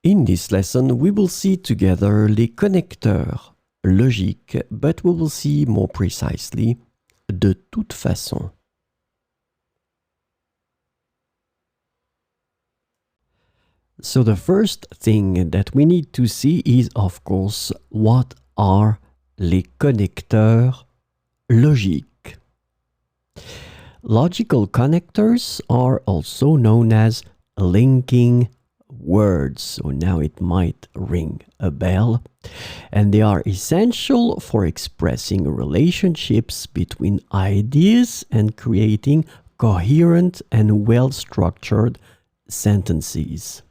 In this lesson, we will see together les connecteurs logiques, but we will see more precisely de toute façon. So the first thing that we need to see is, of course, what are les connecteurs logiques. Logical connectors are also known as linking words. So now it might ring a bell. And they are essential for expressing relationships between ideas and creating coherent and well-structured sentences.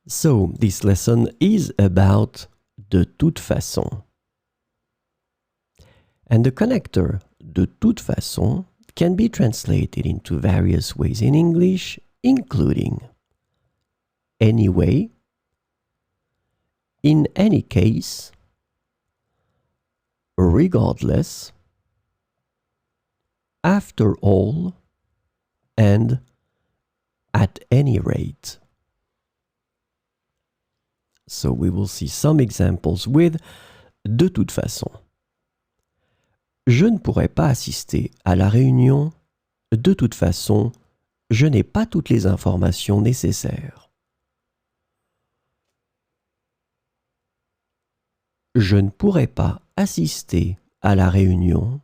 So this lesson is about de toute façon. And the connector de toute façon can be translated into various ways in English, including anyway, in any case, regardless, after all, and at any rate. So we will see some examples with de toute façon. Je ne pourrai pas assister à la réunion. De toute façon, je n'ai pas toutes les informations nécessaires. Je ne pourrai pas assister à la réunion.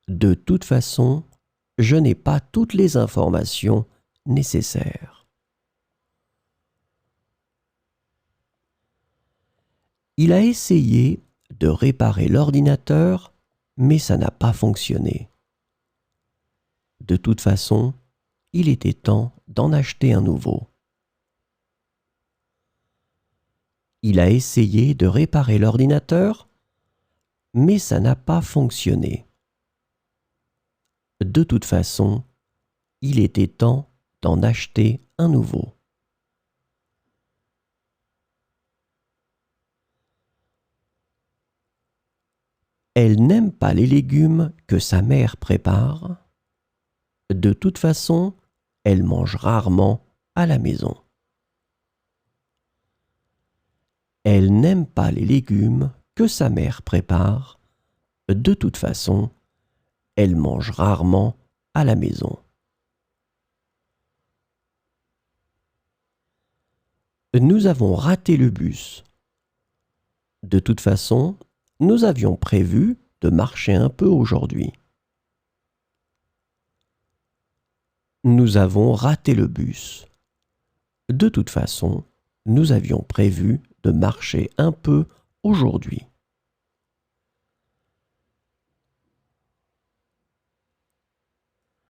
De toute façon, je n'ai pas toutes les informations nécessaires. Il a essayé de réparer l'ordinateur, mais ça n'a pas fonctionné. De toute façon, il était temps d'en acheter un nouveau. Il a essayé de réparer l'ordinateur, mais ça n'a pas fonctionné. De toute façon, il était temps d'en acheter un nouveau. Elle n'aime pas les légumes que sa mère prépare. De toute façon, elle mange rarement à la maison. Elle n'aime pas les légumes que sa mère prépare. De toute façon, elle mange rarement à la maison. Nous avons raté le bus. De toute façon, nous avions prévu de marcher un peu aujourd'hui. Nous avons raté le bus. De toute façon, nous avions prévu de marcher un peu aujourd'hui.